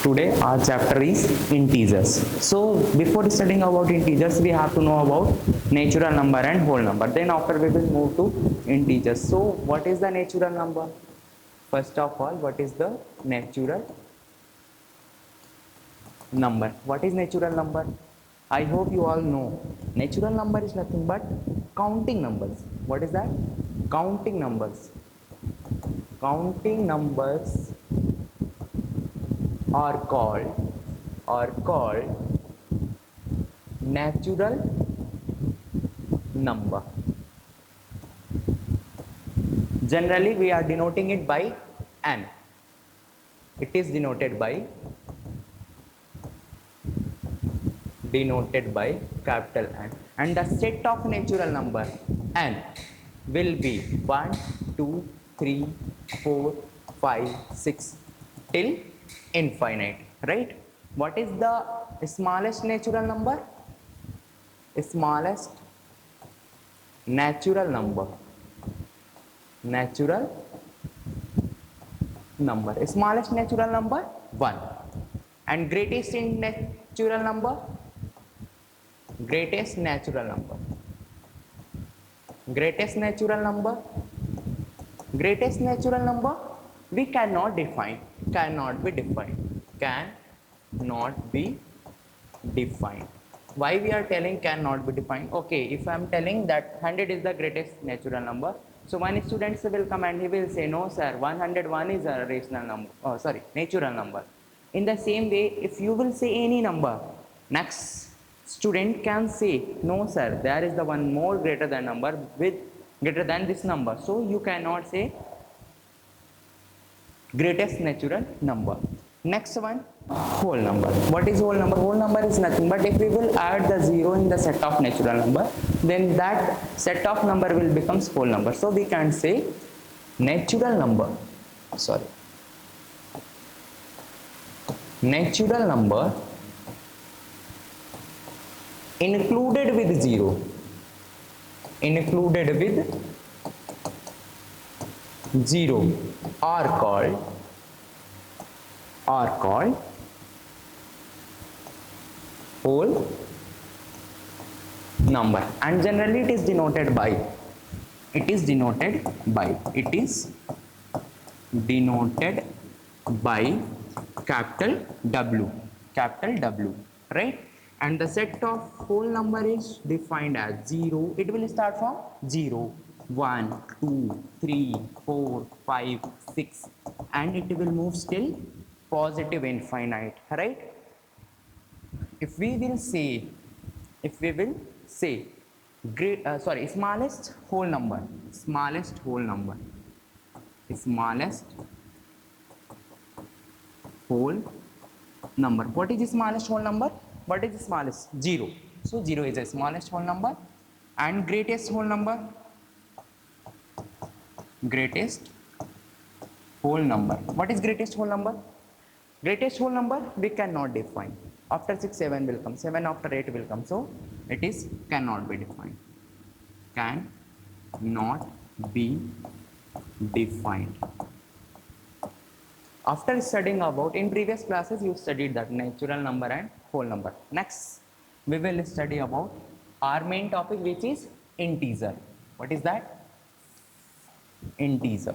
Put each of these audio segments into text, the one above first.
Today our chapter is integers. So before studying about integers, we have to know about natural number and whole number. Then after we will move to integers. So what is the natural number? First of all, what is the natural number? What is natural number? I hope you all know. Natural number is nothing but counting numbers. What is that? Counting numbers. Counting numbers are called natural number. Generally we are denoting it by n. It is denoted by capital N, and the set of natural number n will be 1 2 3 4 5 6 till infinite, right? What is the smallest natural number? Smallest natural number. Smallest natural number 1, and greatest in natural number, greatest natural number we cannot be defined. Why we are telling cannot be defined? Okay, if I am telling that 100 is the greatest natural number, so one student will come and he will say, no sir, 101 is a rational number, natural number. In the same way, if you will say any number, next student can say, no sir, there is the one more greater than number with greater than this number. So you cannot say greatest natural number. Next one, whole number. What is whole number? Whole number is nothing but if we will add the zero in the set of natural number, then that set of number will become whole number. So we can say natural number included with zero are called whole number, and generally it is denoted by capital W, right? And the set of whole number is defined as 0. It will start from 0, 1, 2, 3, 4, 5, 6, and it will move still positive infinite, right? If we will say smallest whole number. What is the smallest whole number? What is the smallest? 0. So 0 is the smallest whole number. And greatest whole number? What is greatest whole number? Greatest whole number we cannot define. After 6, 7 will come. 7 after 8 will come. So it is cannot be defined. After studying about, in previous classes you studied that natural number and whole number. Next we will study about our main topic, which is integer. What is that? Integer.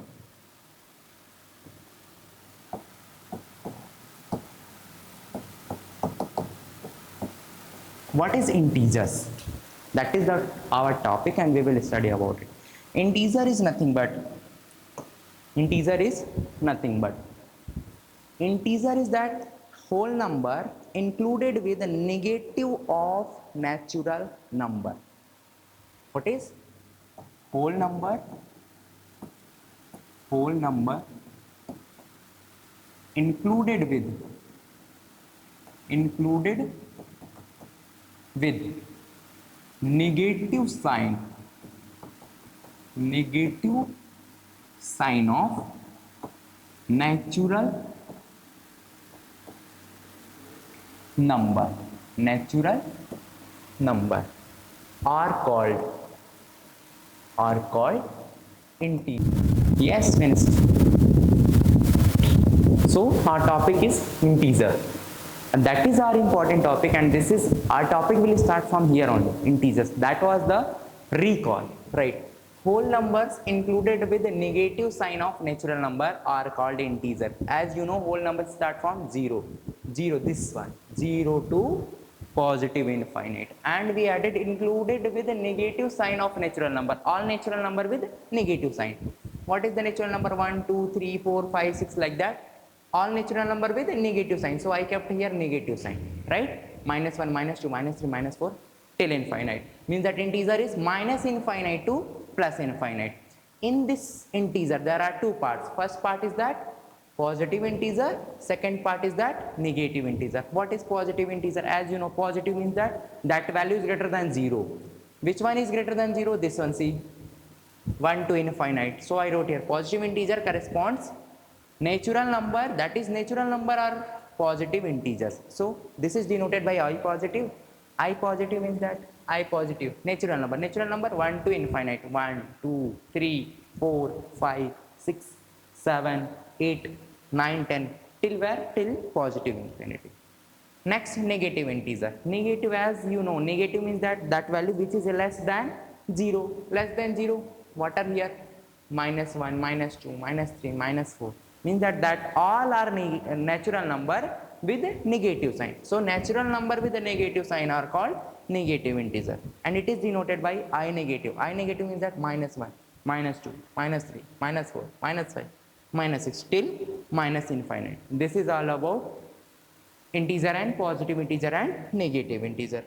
What is integers? That is our topic, and we will study about it. Integer is nothing but that whole number included with the negative of natural number. What is whole number? Included with negative sign of natural number are called integer. Yes, Minister. So our topic is integer. And that is our important topic, and this is our topic will start from here on, integers. That was the recall, right? Whole numbers included with the negative sign of natural number are called integer. As you know, whole numbers start from 0, 0, this one, 0 to positive infinite, and we added included with a negative sign of natural number, all natural number with negative sign. What is the natural number? 1, 2, 3, 4, 5, 6, like that. All natural number with a negative sign, so I kept here negative sign, right? Minus 1, minus 2, minus 3, minus 4 till infinite, means that integer is minus infinite to plus infinite. In this integer there are two parts. First part is that positive integer, second part is that negative integer. What is positive integer? As you know, positive means that value is greater than 0. Which one is greater than 0? This one, see, 1 to infinite. So I wrote here positive integer corresponds natural number, that is natural number are positive integers. So this is denoted by I positive. I positive means that I positive natural number 1 to infinite, 1, 2, 3, 4, 5, 6, 7, 8, 9, 10, till where? Till positive infinity. Next, negative integer. Negative, as you know, negative means that value which is less than 0. Less than 0, what are here? Minus 1, minus 2, minus 3, minus 4. Means that all are natural number with negative sign. So natural number with a negative sign are called negative integer, and it is denoted by I negative. I negative means that minus 1, minus 2, minus 3, minus 4, minus 5, minus 6 till minus infinite. This is all about integer and positive integer and negative integer.